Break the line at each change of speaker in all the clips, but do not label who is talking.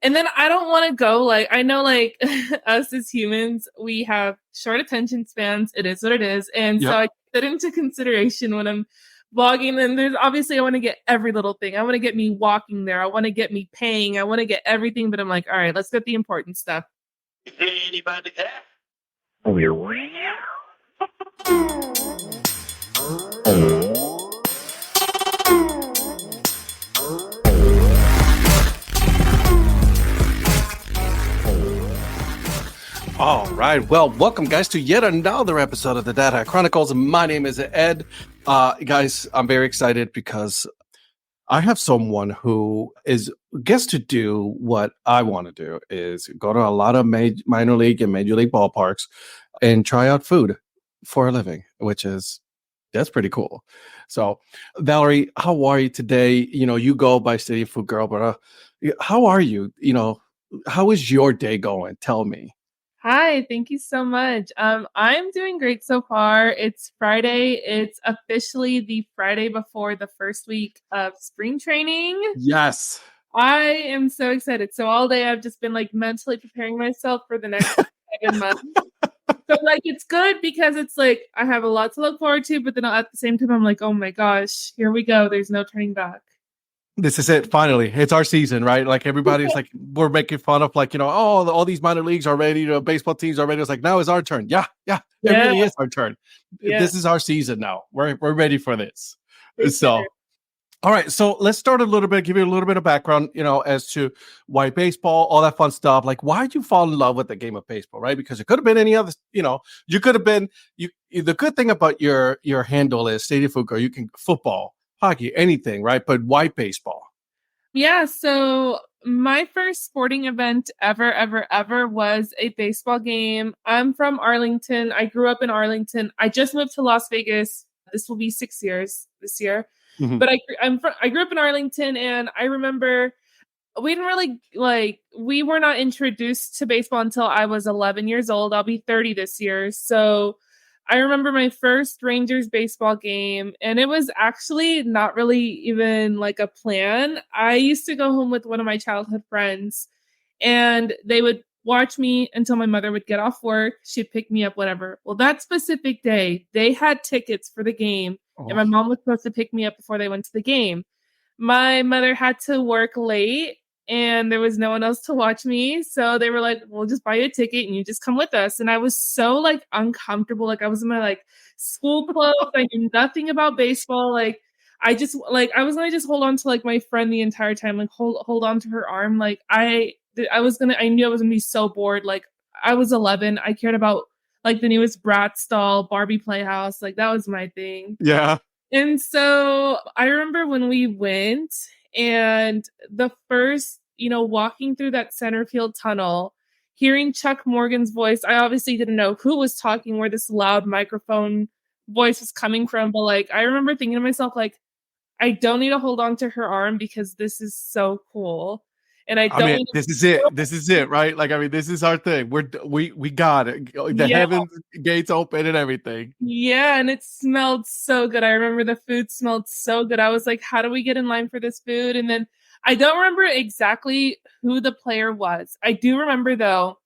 And then I don't want to go like, I know like us as humans, we have short attention spans. It is what it is. And so
Yep.
I take that into consideration when I'm vlogging. And there's obviously, I want to get every little thing. I want to get me walking there. I want to get me paying. I want to get everything. But I'm like, all right, let's get the important stuff.
Anybody there?
All right. Well, welcome, guys, to yet another episode of the Dad Hat Chronicles. My name is Ed. Guys, I'm very excited because I have someone who gets to do what I want to do, is go to a lot of minor league and major league ballparks and try out food for a living, that's pretty cool. So, Valerie, how are you today? You know, you go by City Food Girl, but how are you? You know, how is your day going? Tell me.
Hi, thank you so much. I'm doing great so far. It's Friday. It's officially the Friday before the first week of spring training.
Yes.
I am so excited. So all day I've just been like mentally preparing myself for the next 7 months. So like it's good because it's like I have a lot to look forward to, but then at the same time I'm like, oh my gosh, here we go. There's no turning back.
This is it. Finally, it's our season, right? Like everybody's like, we're making fun of like, all these minor leagues are ready, baseball teams are ready. It's like, now it's our turn. Yeah. It really is our turn.
Yeah.
This is our season now. We're ready for this.
For
So,
sure.
all right. So let's start a little bit, give you a little bit of background, as to why baseball, all that fun stuff. Like, why did you fall in love with the game of baseball, right? Because it could have been any other, you could have been, the good thing about your handle is Stadium Food Girl. You can football, hockey, anything, right? But why baseball?
Yeah, so my first sporting event ever was a baseball game. I'm from Arlington. I grew up in Arlington. I just moved to Las Vegas. This will be 6 years this year.
Mhm.
But I grew up in Arlington, and I remember we didn't really we were not introduced to baseball until I was 11 years old. I'll be 30 this year. So I remember my first Rangers baseball game, and it was actually not really even like a plan. I used to go home with one of my childhood friends, and they would watch me until my mother would get off work. She'd pick me up, whatever. Well, that specific day, they had tickets for the game, and my mom was supposed to pick me up before they went to the game. My mother had to work late, and there was no one else to watch me. So they were like, we'll just buy you a ticket and you just come with us. And I was so like uncomfortable. Like I was in my like school clothes. I knew nothing about baseball. I was gonna just hold on to like my friend the entire time, like hold on to her arm. Like I knew I was gonna be so bored. Like I was 11. I cared about like the newest Bratz doll, Barbie Playhouse. Like that was my thing.
Yeah.
And so I remember when we went, and the first, walking through that center field tunnel, hearing Chuck Morgan's voice. I obviously didn't know who was talking, where this loud microphone voice was coming from. But like, I remember thinking to myself, like, I don't need to hold on to her arm because this is so cool. And I don't need to
this is it. This is it, right? Like, this is our thing. We got it. The heavens gates open and everything.
Yeah, and it smelled so good. I remember the food smelled so good. I was like, how do we get in line for this food? And then I don't remember exactly who the player was. I do remember, though,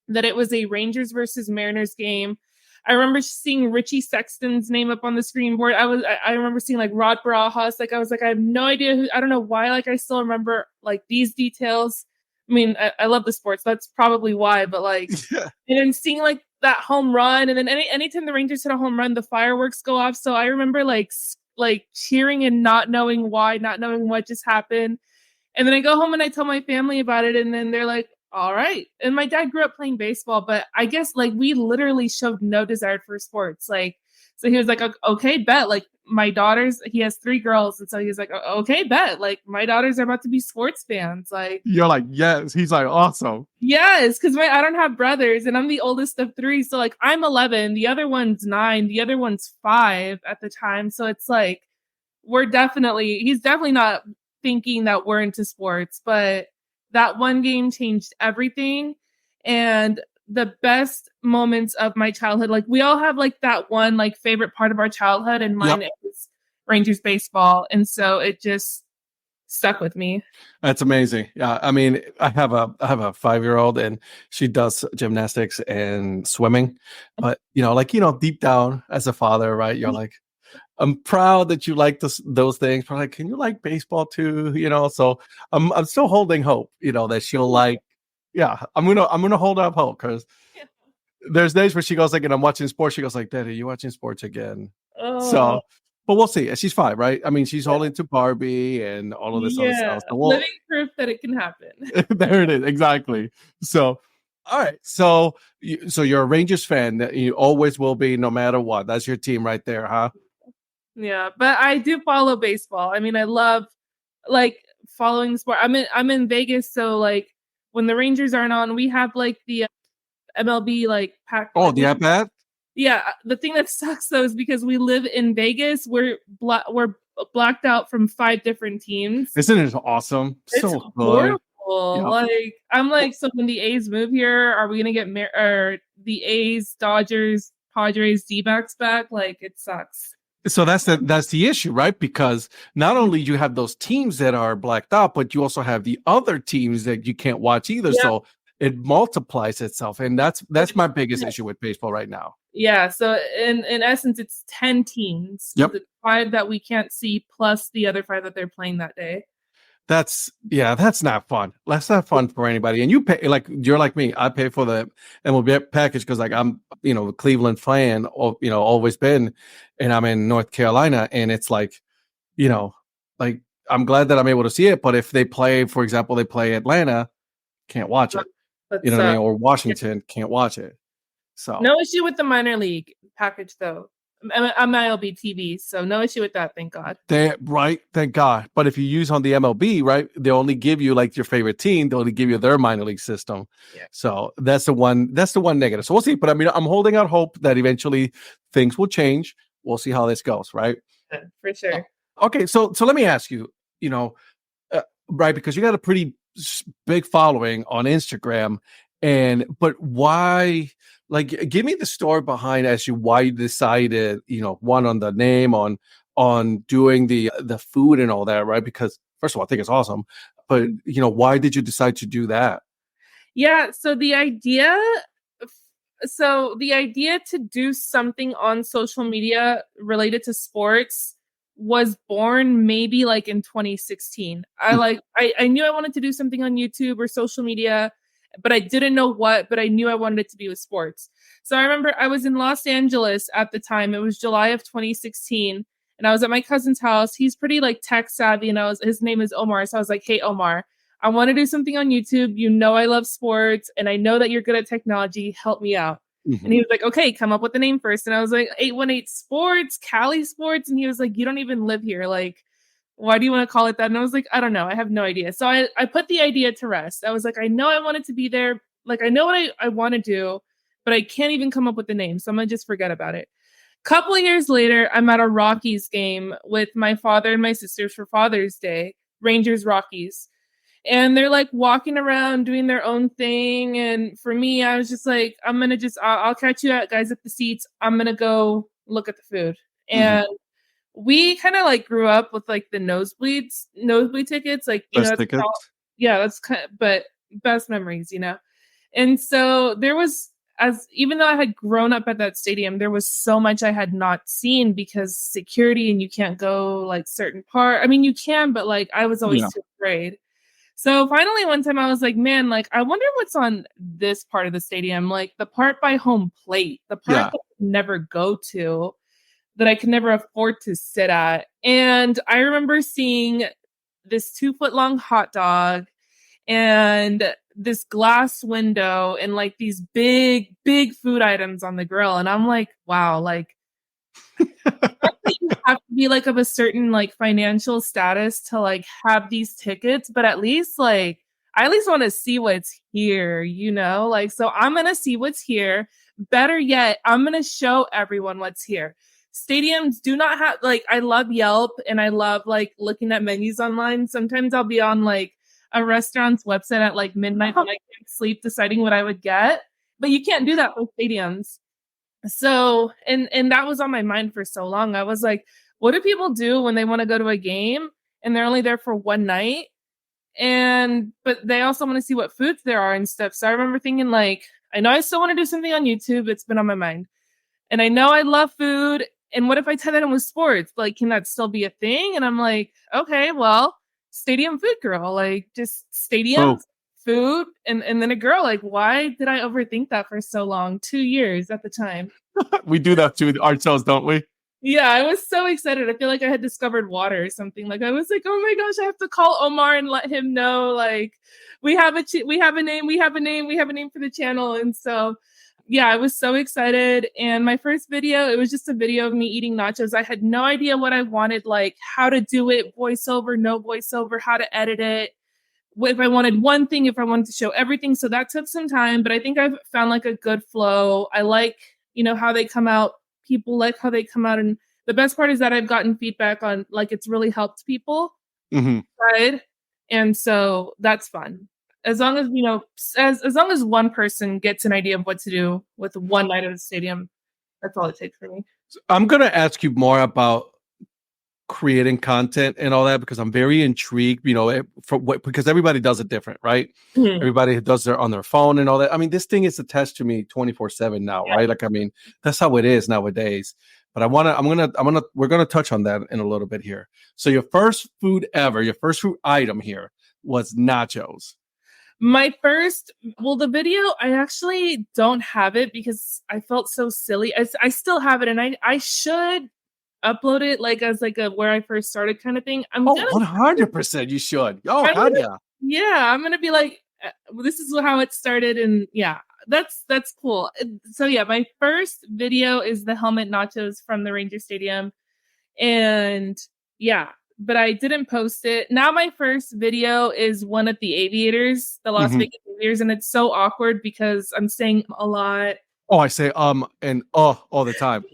that it was a Rangers versus Mariners game. I remember seeing Richie Sexton's name up on the screen board. I remember seeing like Rod Barajas. Like I was like, I have no idea who. I don't know why. Like I still remember like these details. I mean, I love the sports. That's probably why. But like, and then seeing like that home run, and then anytime the Rangers hit a home run, the fireworks go off. So I remember like cheering and not knowing why, not knowing what just happened. And then I go home and I tell my family about it, and then they're like, all right. And my dad grew up playing baseball, but I guess like we literally showed no desire for sports. Like, so he was like, okay, bet. Like he has 3 girls. And so he was like, okay, bet. Like my daughters are about to be sports fans. Like,
you're like, yes. He's like, awesome.
Yes. Cause I don't have brothers and I'm the oldest of 3. So like I'm 11, the other one's 9, the other one's 5 at the time. So it's like, he's definitely not thinking that we're into sports, but that one game changed everything. And the best moments of my childhood, like we all have like that one like favorite part of our childhood, and mine is Rangers baseball. And so it just stuck with me.
That's amazing. Yeah, I mean, I have a 5-year-old, and she does gymnastics and swimming. But deep down as a father, right? You're like, I'm proud that you like those things. But like, can you like baseball too? So I'm still holding hope. That she'll like. Yeah, I'm gonna hold up hope because
Yeah.
there's days where she goes like, and I'm watching sports. She goes like, "Daddy, you watching sports again?"
Oh,
So, but we'll see. She's 5, right? I mean, she's
yeah.
all into Barbie and all of this other
Yeah.
stuff. So
Living proof that it can happen.
there it is, exactly. So, all right. So, you're a Rangers fan. That you always will be, no matter what. That's your team right there, huh?
Yeah, but I do follow baseball. I mean, I love like following the sport. I'm in Vegas, so like when the Rangers aren't on, we have like the MLB like pack.
Oh,
Like
the at bat.
yeah, the thing that sucks though is because we live in Vegas, we're blacked out from 5 different teams.
Isn't it awesome?
It's
So good.
horrible.
Yep.
Like I'm
Well,
like, so when the A's move here, are we gonna get or the A's, Dodgers, Padres, D-backs back? Like it sucks.
so that's the issue, right? Because not only you have those teams that are blacked out, but you also have the other teams that you can't watch either.
Yeah.
So it multiplies itself, and that's my biggest issue with baseball right now.
Yeah, so in essence, it's 10 teams.
Yep.
The 5 that we can't see, plus the other 5 that they're playing that day.
That's not fun. That's not fun for anybody. And you pay, like, you're like me. I pay for the MLB package because like I'm a Cleveland fan, always been, and I'm in North Carolina, and it's like, like I'm glad that I'm able to see it. But if they play, for example, they play Atlanta, can't watch it.
But
You know what I mean? Or Washington, can't watch it. So
no issue with the minor league package though. I'm MLB TV, so no issue with that, thank God.
right, thank God. But if you use on the MLB, right, they only give you like your favorite team. They only give you their minor league system.
Yeah.
So that's the one negative. So we'll see. But I mean, I'm holding out hope that eventually things will change. We'll see how this goes, right?
For sure.
Okay, so let me ask you, right, because you got a pretty big following on Instagram, but why? Like, give me the story behind as to why you decided, one on the name, on doing the food and all that, right? Because first of all, I think it's awesome, but why did you decide to do that?
Yeah, so the idea to do something on social media related to sports was born maybe like in 2016. I knew I wanted to do something on YouTube or social media, but I didn't know what, but I knew I wanted it to be with sports. So I remember I was in Los Angeles at the time. It was July of 2016, and I was at my cousin's house. He's pretty like tech savvy, and his name is Omar. So I was like, "Hey Omar, I want to do something on YouTube. You know I love sports, and I know that you're good at technology. Help me out."
Mm-hmm.
And he was like, "Okay, come up with the name first." And I was like, 818 Sports, Cali Sports. And he was like, "You don't even live here. Like, why do you want to call it that?" And I was like, "I don't know. I have no idea." So I put the idea to rest. I was like, I know I want it to be there. Like, I know what I want to do, but I can't even come up with the name. So I'm going to just forget about it. Couple of years later, I'm at a Rockies game with my father and my sisters for Father's Day, Rangers Rockies. And they're like walking around doing their own thing. And for me, I was just like, I'm going to I'll catch you guys at the seats. I'm going to go look at the food. And we kind of like grew up with like the nosebleed tickets. Like,
Best tickets.
That's but best memories, And so there was, even though I had grown up at that stadium, there was so much I had not seen because security, and you can't go like certain part. I mean, you can, but like I was always too afraid. So finally one time I was like, man, like I wonder what's on this part of the stadium, like the part by home plate, the part that I could never go to, that I could never afford to sit at. And I remember seeing this 2-foot long hot dog and this glass window and like these big, big food items on the grill. And I'm like, wow, like you have to be like of a certain like financial status to like have these tickets, but at least like I at least want to see what's here, like, so I'm going to see what's here. Better yet, I'm going to show everyone what's here. Stadiums do not have, like, I love Yelp and I love like looking at menus online. Sometimes I'll be on like a restaurant's website at like midnight when I can't sleep deciding what I would get, but you can't do that with stadiums. So, and that was on my mind for so long. I was like, what do people do when they want to go to a game and they're only there for one night. But they also want to see what foods there are and stuff. So I remember thinking, like, I know I still want to do something on YouTube. It's been on my mind. And I know I love food. And what if I tie that in with sports? Like, can that still be a thing? And I'm like, okay, well, stadium food girl, like just stadium food and then a girl. Like, why did I overthink that for so long? 2 years at the time.
We do that to ourselves, don't we?
Yeah, I was so excited. I feel like I had discovered water or something. Like I was like, oh my gosh, I have to call Omar and let him know. Like we have a name for the channel. And so, yeah, I was so excited. And my first video, it was just a video of me eating nachos. I had no idea what I wanted, like how to do it, voiceover, no voiceover, how to edit it. If I wanted one thing, if I wanted to show everything. So that took some time, but I think I've found like a good flow. I like, how they come out. People like how they come out, and the best part is that I've gotten feedback on like it's really helped people, right? And so that's fun. As long as as long as one person gets an idea of what to do with one night at the stadium, that's all it takes for me.
I'm gonna ask you more about creating content and all that because I'm very intrigued. Because everybody does it different, right?
Mm-hmm.
Everybody does their on their phone and all that. I mean, this thing is attached to me 24/7 now, right? Like, I mean, that's how it is nowadays. But we're gonna touch on that in a little bit here. So your first food item here was nachos.
My first, the video, I actually don't have it because I felt so silly. I still have it, and I should upload it like as like a where I first started kind of thing.
100% you should.
Yeah, I'm gonna be like, this is how it started, and yeah, that's cool. So yeah, my first video is the helmet nachos from the Ranger Stadium, and yeah, but I didn't post it. Now my first video is one at the Aviators, the Las Vegas Aviators, and it's so awkward because I'm saying a lot.
Oh, I say and all the time.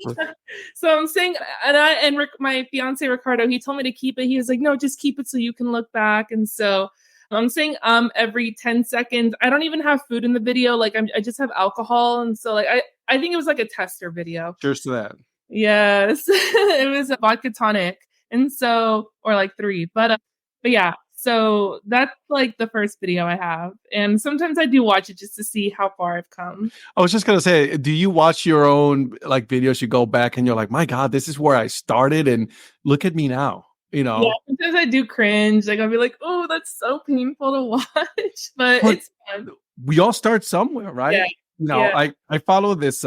So I'm saying, and my fiance Ricardo, he told me to keep it. He was like, no, just keep it so you can look back. And so I'm saying every 10 seconds. I don't even have food in the video. Like I just have alcohol. And so like I think it was like a tester video.
Cheers to that.
Yes, it was a vodka tonic, and so or like 3, but yeah. So that's like the first video I have. And sometimes I do watch it just to see how far I've come.
I was just going to say, do you watch your own like videos? You go back and you're like, my God, this is where I started. And look at me now, Yeah,
sometimes I do cringe. Like I'll be like, oh, that's so painful to watch. But it's fun.
We all start somewhere, right?
Yeah.
I follow this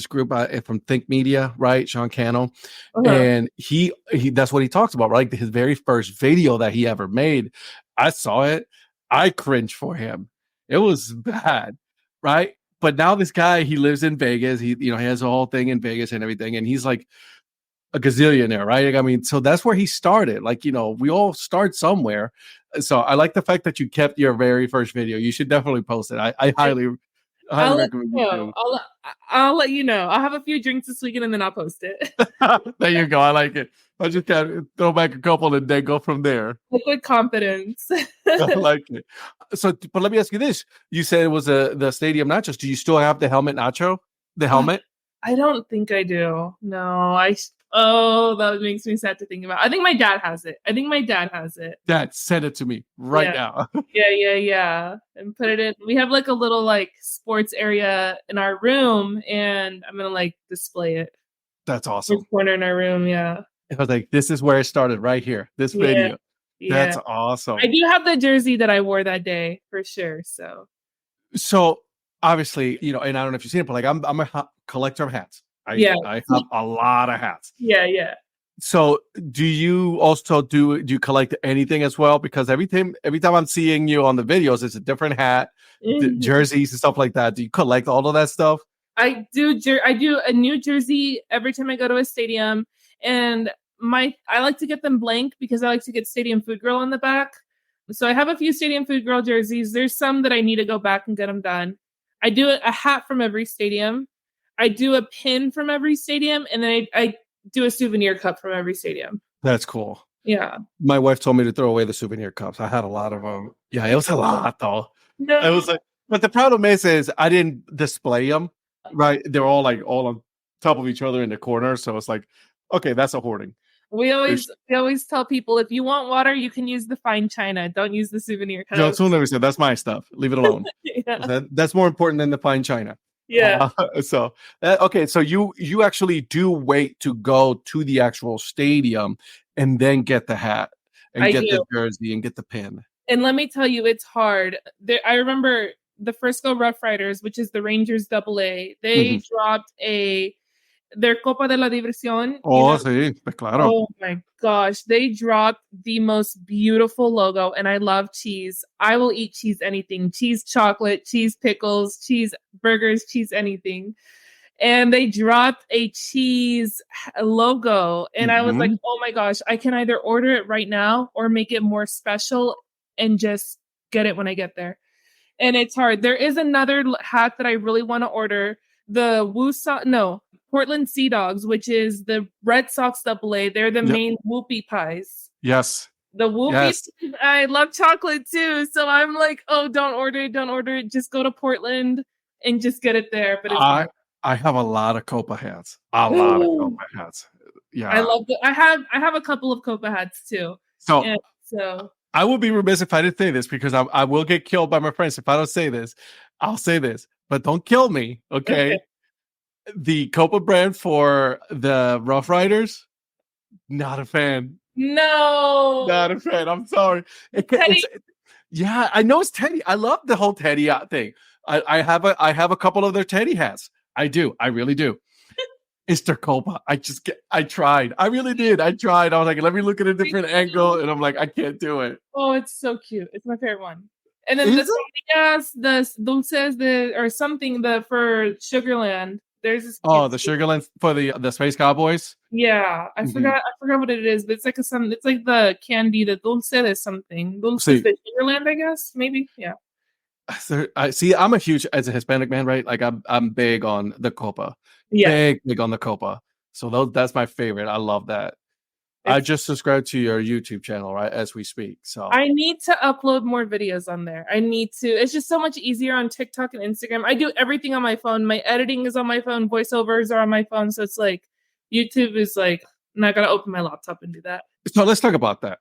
group from Think Media, right? Sean Cannell, and he that's what he talks about, right? His very first video that he ever made. I saw it, I cringed for him. It was bad, right? But now this guy, he lives in Vegas. He has a whole thing in Vegas and everything, and he's like a gazillionaire, right? I mean, so that's where he started. Like, we all start somewhere. So I like the fact that you kept your very first video. You should definitely post it. I highly recommend you do.
I'll let you know. I'll have a few drinks this weekend and then I'll post it.
There you go. I like it. I just gotta throw back a couple and then go from there.
With confidence.
I like it. So, but let me ask you this. You said it was the stadium nachos. Do you still have the helmet nacho? The helmet?
I don't think I do. No, that makes me sad to think about. I think my dad has it.
Dad, send it to me right now.
Yeah. And put it in. We have like a little like sports area in our room, and I'm gonna like display it.
That's awesome.
In the corner in our room, yeah.
I was like, this is where it started, right here. This video. Yeah. That's awesome.
I do have the jersey that I wore that day for sure.
So obviously, and I don't know if you've seen it, but like I'm a collector of hats. I have a lot of hats.
Yeah.
So do you also do you collect anything as well? Because every time I'm seeing you on the videos, it's a different hat, jerseys and stuff like that. Do you collect all of that stuff?
I do. I do a new jersey every time I go to a stadium, and I like to get them blank because I like to get Stadium Food Girl on the back. So I have a few Stadium Food Girl jerseys. There's some that I need to go back and get them done. I do a hat from every stadium. I do a pin from every stadium, and then I do a souvenir cup from every stadium.
That's cool.
Yeah.
My wife told me to throw away the souvenir cups. I had a lot of them. Yeah, it was a lot though.
No.
It was like, but the problem is I didn't display them. Right, they're all on top of each other in the corner. So it's like, okay, that's a hoarding.
We always tell people, if you want water, you can use the fine china. Don't use the souvenir
Joe
cups.
Soon never said, that's my stuff. Leave it alone.
Yeah.
That's more important than the fine china.
Yeah.
Okay, so you actually do wait to go to the actual stadium and then get the hat and
I
get
do.
the jersey and get the pin.
And let me tell you, it's hard. I remember the Frisco Rough Riders, which is the Rangers AA. They dropped their Copa de la Diversión.
Oh, sí, pues claro.
Oh my gosh. They dropped the most beautiful logo, and I love cheese. I will eat cheese anything. Cheese chocolate, cheese pickles, cheese burgers, cheese anything. And they dropped a cheese logo, and I was like, oh my gosh, I can either order it right now or make it more special and just get it when I get there. And it's hard. There is another hat that I really want to order. The Portland Sea Dogs, which is the Red Sox AA. They're the main whoopie pies.
Yes.
The whoopie pies, I love chocolate too. So I'm like, oh, don't order it. Just go to Portland and just get it there. But it's
I have a lot of Copa hats. A lot of Copa hats. Yeah.
I love it. I have a couple of Copa hats too.
So I will be remiss if I didn't say this, because I will get killed by my friends if I don't say this. I'll say this, but don't kill me, okay? The Copa brand for the Rough Riders, not a fan.
No.
Not a fan. I'm sorry. Yeah, I know it's Teddy. I love the whole Teddy thing. I have a couple of their Teddy hats. I do. I really do. It's their Copa. I tried. I really did. I tried. I was like, let me look at a different angle. And I'm like, I can't do it.
Oh, it's so cute. It's my favorite one. And then the dulces, or something, for Sugarland. There's this.
Oh, the Sugarland for the Space Cowboys.
Yeah, I forgot what it is, but it's like it's like the candy, the dulce is something. Dulce is the Sugarland, I guess. Maybe. Yeah.
I see. I'm a huge, as a Hispanic man, right? Like I'm big on the Copa. Yeah, big on the Copa. So that's my favorite. I love that. I just subscribed to your YouTube channel, right, as we speak. So
I need to upload more videos on there. I need to. It's just so much easier on TikTok and Instagram. I do everything on my phone. My editing is on my phone. Voiceovers are on my phone. So it's like YouTube is like, I'm not gonna open my laptop and do that.
So let's talk about that,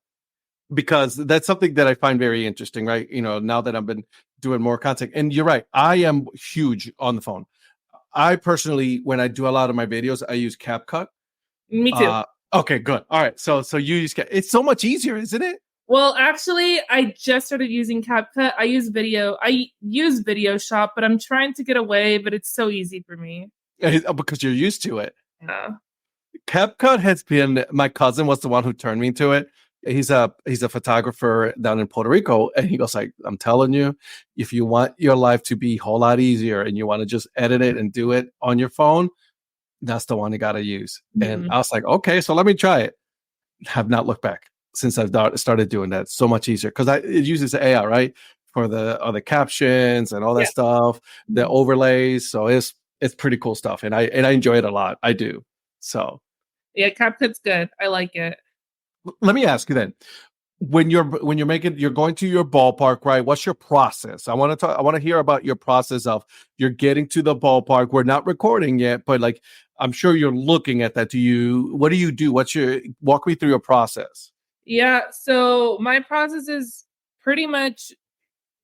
because that's something that I find very interesting, right? You know, now that I've been doing more content, and you're right, I am huge on the phone. I personally, when I do a lot of my videos, I use CapCut.
Me too.
Okay, good. All right. So you use it's so much easier, isn't it?
Well, actually, I just started using CapCut. I use Video Shop, but I'm trying to get away, but it's so easy for me.
Because you're used to it.
Yeah.
CapCut has been, my cousin was the one who turned me to it. He's a photographer down in Puerto Rico, and he goes like, I'm telling you, if you want your life to be a whole lot easier and you want to just edit it and do it on your phone, that's the one you got to use. And I was like, okay, so let me try it. Have not looked back since I've started doing that. So much easier, because it uses AI, right, for the captions and all that stuff, the overlays. So it's pretty cool stuff, and I enjoy it a lot. I do. So
yeah, CapCut's good. I like it.
Let me ask you then, when you're going to your ballpark, right? What's your process? I want to hear about your process of you're getting to the ballpark. We're not recording yet, but like, I'm sure you're looking at that. What do you do? Walk me through your process.
Yeah. So my process is pretty much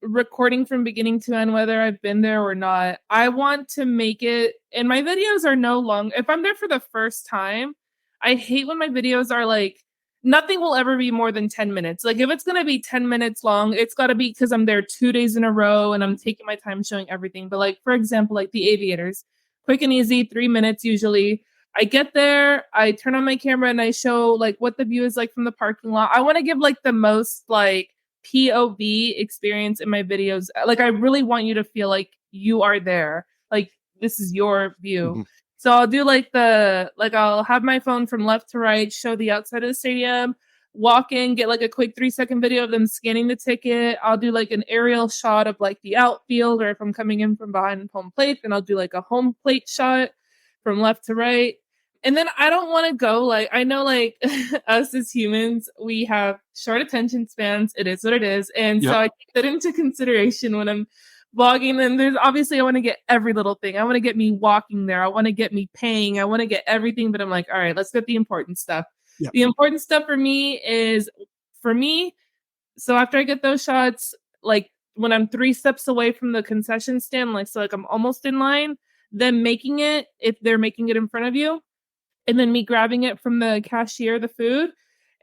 recording from beginning to end, whether I've been there or not. I want to make it, and my videos are no long. If I'm there for the first time, I hate when my videos are like, nothing will ever be more than 10 minutes. Like if it's going to be 10 minutes long, it's got to be because I'm there 2 days in a row and I'm taking my time showing everything. But like, for example, like the Aviators, quick and easy, 3 minutes usually. I get there, I turn on my camera and I show like what the view is like from the parking lot. I want to give like the most like POV experience in my videos. Like I really want you to feel like you are there. Like this is your view. Mm-hmm. So I'll do I'll have my phone from left to right, show the outside of the stadium, walk in, get like a quick 3-second video of them scanning the ticket. I'll do like an aerial shot of like the outfield, or if I'm coming in from behind home plate, then I'll do like a home plate shot from left to right. And then I don't want to go like, I know like us as humans, we have short attention spans. It is what it is. And so I take that into consideration when I'm vlogging. And there's obviously, I want to get every little thing. I want to get me walking there. I want to get me paying. I want to get everything. But I'm like, all right, let's get the important stuff.
Yeah.
The important stuff for me is, so after I get those shots, like when I'm 3 steps away from the concession stand, like I'm almost in line, then making it, if they're making it in front of you, and then me grabbing it from the cashier, the food.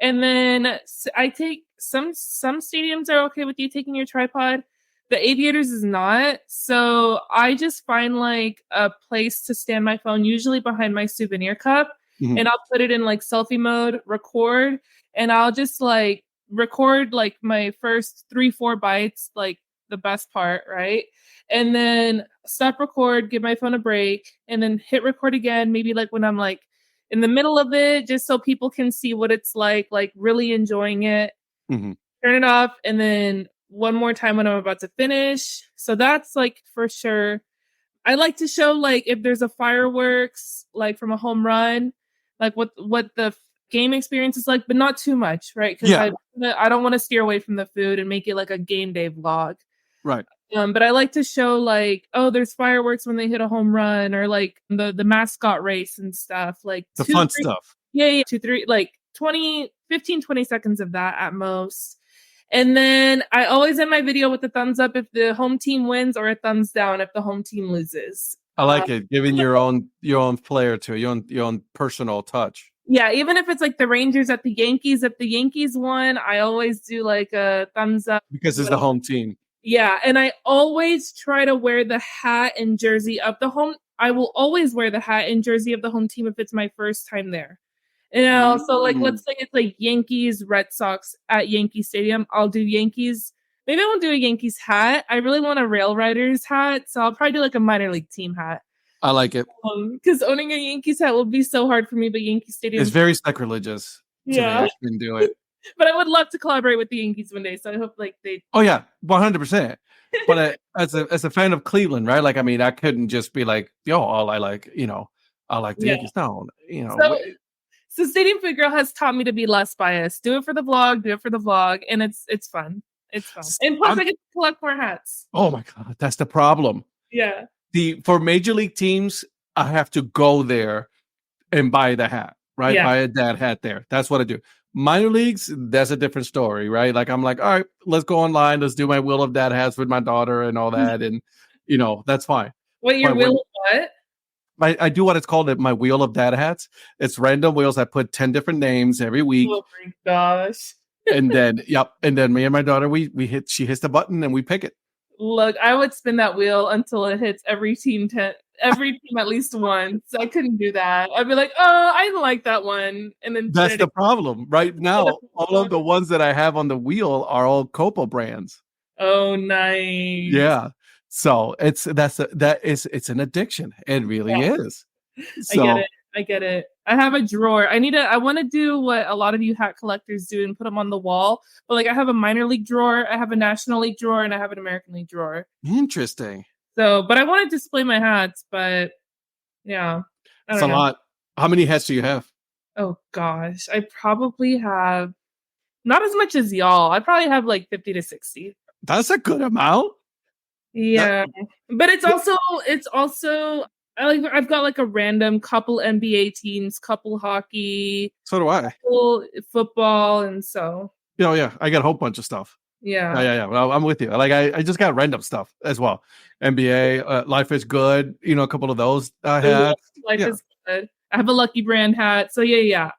And then I take some stadiums are okay with you taking your tripod. The Aviators is not. So I just find like a place to stand my phone, usually behind my souvenir cup, and I'll put it in like selfie mode, record, and I'll just like record like my first 3-4 bites, like the best part, right? And then stop record, give my phone a break, and then hit record again, maybe like when I'm like in the middle of it, just so people can see what it's like really enjoying it. Turn it off, and then one more time when I'm about to finish. So that's like for sure. I like to show like if there's a fireworks like from a home run, like what the game experience is like, but not too much, right? Because I don't want to steer away from the food and make it like a game day vlog.
Right.
But I like to show like, oh, there's fireworks when they hit a home run, or like the mascot race and stuff, like
the fun stuff.
Yeah, 2, 3, like 15, 20 seconds of that at most. And then I always end my video with a thumbs up if the home team wins, or a thumbs down if the home team loses.
I like it, giving your own flair to it, your own personal touch.
Yeah, even if it's like the Rangers at the Yankees, if the Yankees won, I always do like a thumbs up
because it's the home team.
Yeah, and I always try to wear the hat and jersey of the home. I will always wear the hat and jersey of the home team if it's my first time there. You know, so like let's say it's like Yankees, Red Sox at Yankee Stadium. I'll do Yankees. Maybe I won't do a Yankees hat. I really want a Rail Riders hat, so I'll probably do like a minor league team hat.
I like it.
Because owning a Yankees hat will be so hard for me, but Yankee Stadium
is very sacrilegious.
Yeah,
to me. Do it.
But I would love to collaborate with the Yankees one day, so I hope like they.
Oh yeah, 100%. But as a fan of Cleveland, right? Like, I mean, I couldn't just be like, yo, all I like, I like the Yankees. No,
So Stadium Food Girl has taught me to be less biased. Do it for the vlog, and it's fun. It's fun, and plus I get to collect more hats.
Oh my god, that's the problem.
Yeah.
For major league teams, I have to go there and buy the hat, right?
Yeah.
Buy a Dad hat there. That's what I do. Minor leagues, that's a different story, right? Like I'm like, all right, let's go online, let's do my wheel of Dad hats with my daughter and all that, and that's fine.
What your wheel of what?
I do what it's called my wheel of Dad hats. It's random wheels. I put 10 different names every week.
Oh my gosh.
and then me and my daughter, she hits the button and we pick it.
Look, I would spin that wheel until it hits every team at least once. I couldn't do that. I'd be like, oh, I like that one. And then
that's the problem. Right now, all of the ones that I have on the wheel are all Copa brands.
Oh, nice.
Yeah. So it's an addiction. It really is. So,
I get it. I have a drawer. I want to do what a lot of you hat collectors do and put them on the wall. But like I have a minor league drawer, I have a National League drawer, and I have an American League drawer.
Interesting.
So, but I want to display my hats, but yeah.
It's a lot. How many hats do you have?
Oh gosh. I probably have not as much as y'all. I probably have like 50 to 60.
That's a good amount.
Yeah. But it's also I've got like a random couple NBA teams, couple hockey.
So do I.
Couple football, and so.
Yeah. I got a whole bunch of stuff.
Yeah.
Yeah. Well, I'm with you. Like I just got random stuff as well. NBA, Life is Good. A couple of those I had.
Life is Good. I have a Lucky Brand hat. So yeah.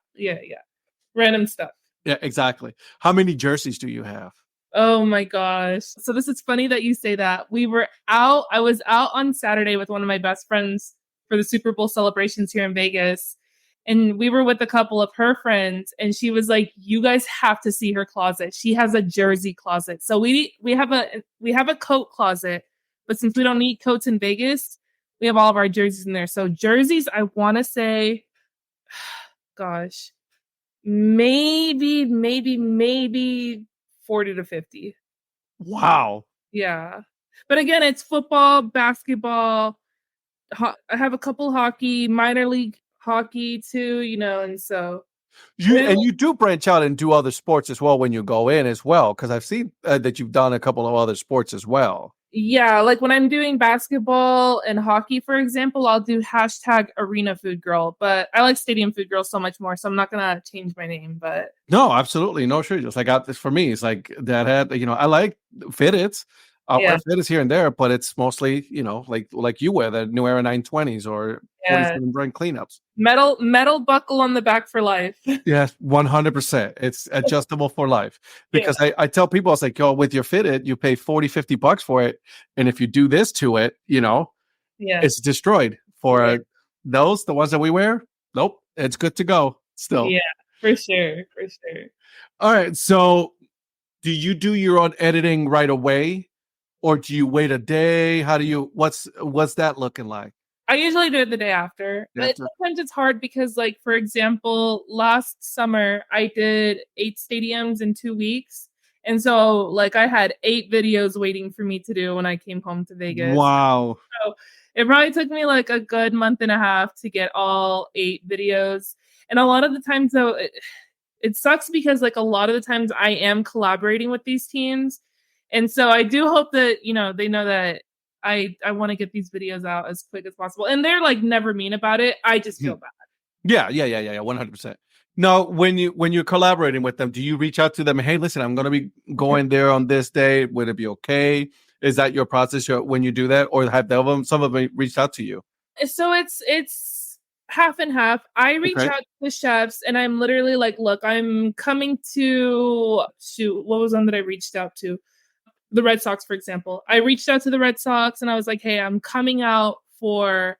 Random stuff.
Yeah, exactly. How many jerseys do you have?
Oh my gosh. So this is funny that you say that. I was out on Saturday with one of my best friends for the Super Bowl celebrations here in Vegas. And we were with a couple of her friends, and she was like, you guys have to see her closet. She has a jersey closet. So we have a coat closet, but since we don't need coats in Vegas, we have all of our jerseys in there. So jerseys, I want to say, gosh, maybe 40 to 50.
Wow.
Yeah. But again, it's football, basketball. I have a couple hockey, minor league hockey too, and so.
You do branch out and do other sports as well when you go in as well, because I've seen that you've done a couple of other sports as well.
Yeah, like when I'm doing basketball and hockey, for example, I'll do hashtag arena food girl, but I like stadium food girl so much more, so I'm not gonna change my name, but
No, absolutely. No, sure. Just like got this for me. It's like that had, I like fitteds. I'll wear
yeah,
fitteds here and there, but it's mostly, like you wear the New Era 920s or
yeah.
47 brand cleanups.
Metal buckle on the back for life.
Yes, 100%. It's adjustable for life.
Yeah,
Because I tell people, I was like, yo, with your fitted, you pay 40, $50 for it. And if you do this to it,
yeah,
it's destroyed.
yeah,
For those, the ones that we wear, nope, it's good to go still.
yeah, for sure, for sure.
All right. So do you do your own editing right away? Or do you wait a day? What's that looking like?
I usually do it the day after,
You
but
have to-
sometimes it's hard because, like, for example, last summer I did 8 stadiums in 2 weeks. And so, like, I had 8 videos waiting for me to do when I came home to Vegas.
Wow.
So it probably took me like a good month and a half to get all 8 videos. And a lot of the times, though, it sucks because, like, a lot of the times I am collaborating with these teams. And so I do hope that, they know that I want to get these videos out as quick as possible. And they're like never mean about it. I just feel bad.
Yeah, 100%. No, when you're collaborating with them, do you reach out to them? Hey, listen, I'm going to be going there on this day. Would it be okay? Is that your process when you do that, or have some of them reached out to you?
So it's half and half. I reach
Okay.
out to the chefs and I'm literally like, look, I'm coming to what was one that I reached out to? The Red Sox, for example. I reached out to the Red Sox and I was like, hey, I'm coming out for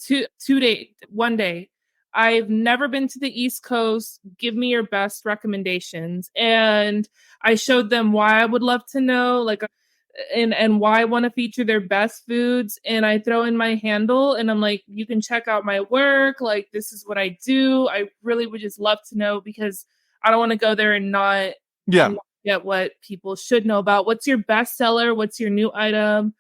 1 day. I've never been to the East Coast. Give me your best recommendations. And I showed them why I would love to know, like, and why I want to feature their best foods. And I throw in my handle and I'm like, you can check out my work. Like, this is what I do. I really would just love to know because I don't want to go there and not
Yeah.
get what people should know about. What's your bestseller? What's your new item?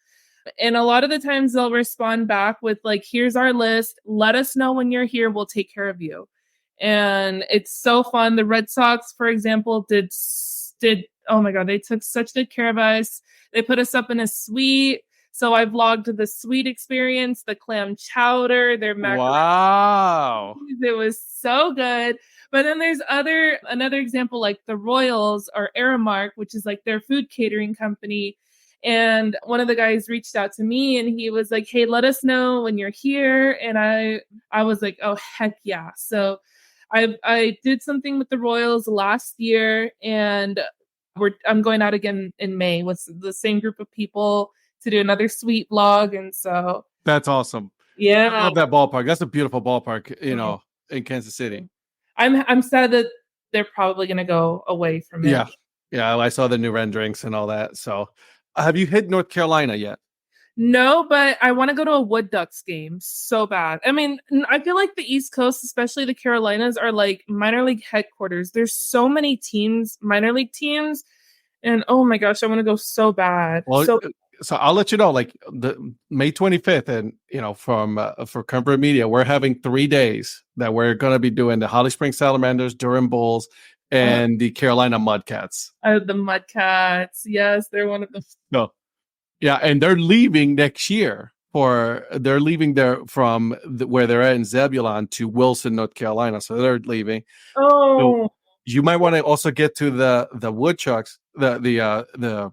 And a lot of the times they'll respond back with like, here's our list. Let us know when you're here. We'll take care of you. And it's so fun. The Red Sox, for example, did oh my God, they took such good care of us. They put us up in a suite. So I vlogged the suite experience, the clam chowder, their macaroni.
Wow.
It was so good. But then there's another example like the Royals or Aramark, which is like their food catering company. And one of the guys reached out to me and he was like, hey, let us know when you're here. And I was like, oh, heck yeah. So I did something with the Royals last year and I'm going out again in May with the same group of people to do another sweet vlog. And so
That's awesome.
yeah.
I love that ballpark. That's a beautiful ballpark, in Kansas City.
I'm sad that they're probably going to go away from it.
Yeah, I saw the new renderings and all that. So, have you hit North Carolina yet?
No, but I want to go to a Wood Ducks game so bad. I mean, I feel like the East Coast, especially the Carolinas, are like minor league headquarters. There's so many teams, minor league teams, and oh my gosh, I want to go so bad.
Well, so I'll let you know, like the May 25th, and for Comfort Media, we're having 3 days that we're going to be doing the Holly Springs Salamanders, Durham Bulls, and the Carolina Mudcats.
The Mudcats, yes, they're one of the.
No, yeah, and they're leaving next year. They're leaving there from where they're at in Zebulon to Wilson, North Carolina. So they're leaving.
Oh,
so you might want to also get to the Woodchucks, the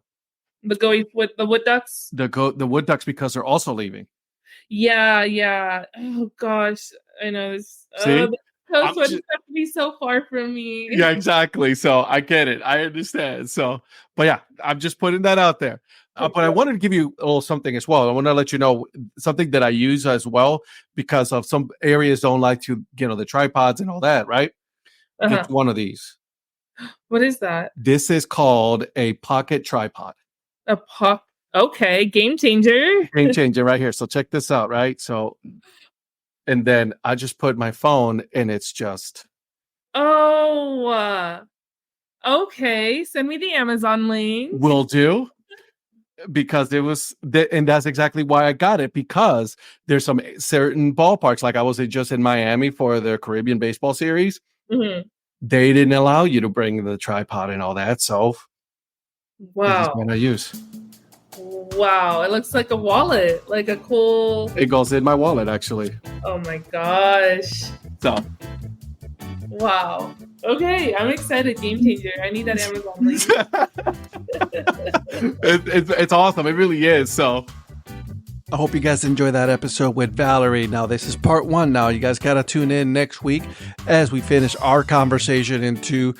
go with the Wood Ducks.
The Wood Ducks because they're also leaving.
Yeah. Oh gosh, I know this. The coast would have to be so far from me.
Yeah, exactly. So I get it. I understand. So, but yeah, I'm just putting that out there. But I wanted to give you a little something as well. I want to let you know something that I use as well because of some areas don't like to, the tripods and all that, right? It's one of these.
What is that?
This is called a pocket tripod.
Okay, game changer.
Game changer right here. So check this out, right? So, and then I just put my phone and it's just.
Oh, okay. Send me the Amazon link.
Will do. Because it was, and that's exactly why I got it, because there's some certain ballparks, like I was just in Miami for their Caribbean baseball series.
Mm-hmm.
They didn't allow you to bring the tripod and all that. So,
wow.
this is what I use.
Wow, it looks like a wallet, like a cool.
It goes in my wallet, actually.
Oh my gosh.
So,
Wow. Okay, I'm excited. Game changer. I need that Amazon link.
it's awesome. It really is. So, I hope you guys enjoy that episode with Valerie. Now, this is part 1 now. You guys got to tune in next week as we finish our conversation into,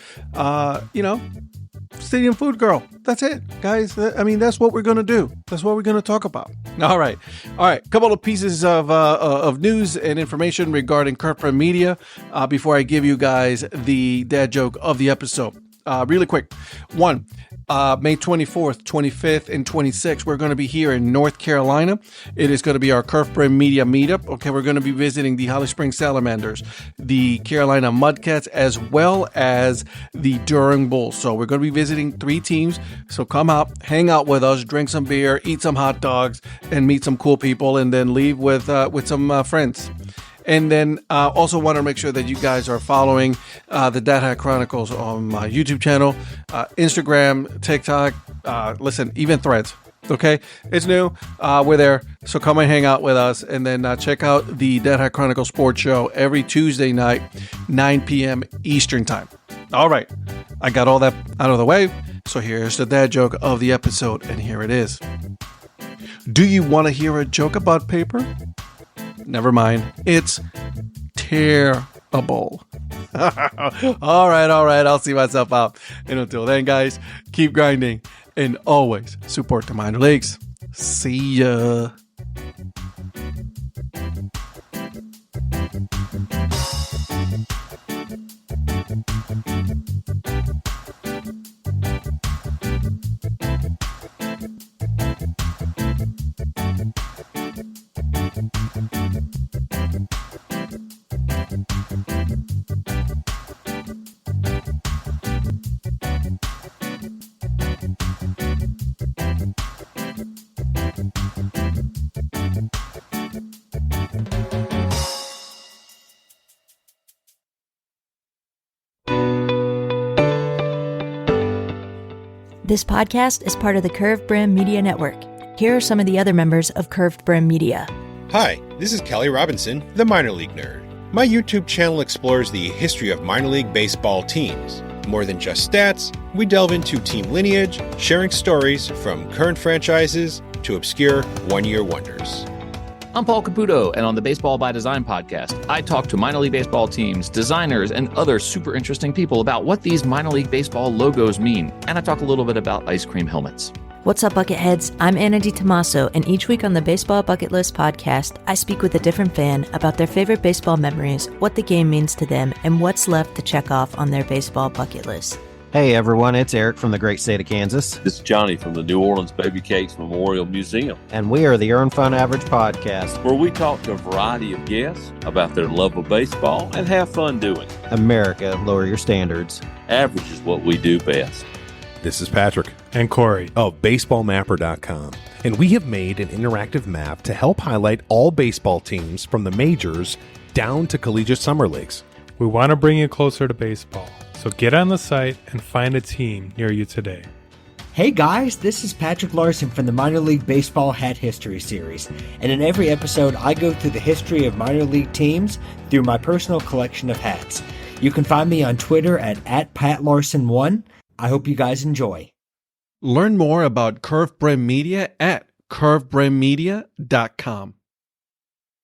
Stadium Food Girl. That's it, guys. I mean, that's what we're going to do. That's what we're going to talk about. All right. A couple of pieces of news and information regarding Curve Brim Media before I give you guys the dad joke of the episode. Really quick. One, May 24th, 25th, and 26th, we're going to be here in North Carolina. It is going to be our Curve Brim Media meetup. Okay, we're going to be visiting the Holly Springs Salamanders, the Carolina Mudcats, as well as the Durham Bulls. So we're going to be visiting 3 teams. So come out, hang out with us, drink some beer, eat some hot dogs, and meet some cool people, and then leave with some friends. And then also want to make sure that you guys are following the Dad Hat Chronicles on my YouTube channel, Instagram, TikTok, even Threads. Okay, it's new. We're there. So come and hang out with us. And then check out the Dad Hat Chronicles Sports Show every Tuesday night, 9 p.m. Eastern Time. All right, I got all that out of the way. So here's the dad joke of the episode. And here it is. Do you want to hear a joke about paper? Never mind. It's terrible. All right. I'll see myself out. And until then, guys, keep grinding and always support the minor leagues. See ya.
This podcast is part of the Curved Brim Media Network. Here are some of the other members of Curved Brim Media.
Hi, this is Kelly Robinson, the Minor League Nerd. My YouTube channel explores the history of minor league baseball teams. More than just stats, we delve into team lineage, sharing stories from current franchises to obscure one-year wonders.
I'm Paul Caputo, and on the Baseball by Design podcast, I talk to minor league baseball teams, designers, and other super interesting people about what these minor league baseball logos mean, and I talk a little bit about ice cream helmets.
What's up, Bucketheads? I'm Anna DiTomaso, and each week on the Baseball Bucket List podcast, I speak with a different fan about their favorite baseball memories, what the game means to them, and what's left to check off on their baseball bucket list.
Hey everyone, it's Eric from the great state of Kansas.
This is Johnny from the New Orleans Baby Cakes Memorial Museum,
And we are the Earn Fun Average podcast,
where we talk to a variety of guests about their love of baseball and have fun doing it.
America, lower your standards.
Average is what we do best.
This is Patrick
and Corey
of BaseballMapper.com, and we have made an interactive map to help highlight all baseball teams from the majors down to collegiate summer leagues.
We want to bring you closer to baseball, so get on the site and find a team near you today.
Hey guys, this is Patrick Larson from the Minor League Baseball Hat History Series, and in every episode I go through the history of minor league teams through my personal collection of hats. You can find me on Twitter at @PatLarson1. I hope you guys enjoy.
Learn more about Curve Brim Media at curvebrimmedia.com.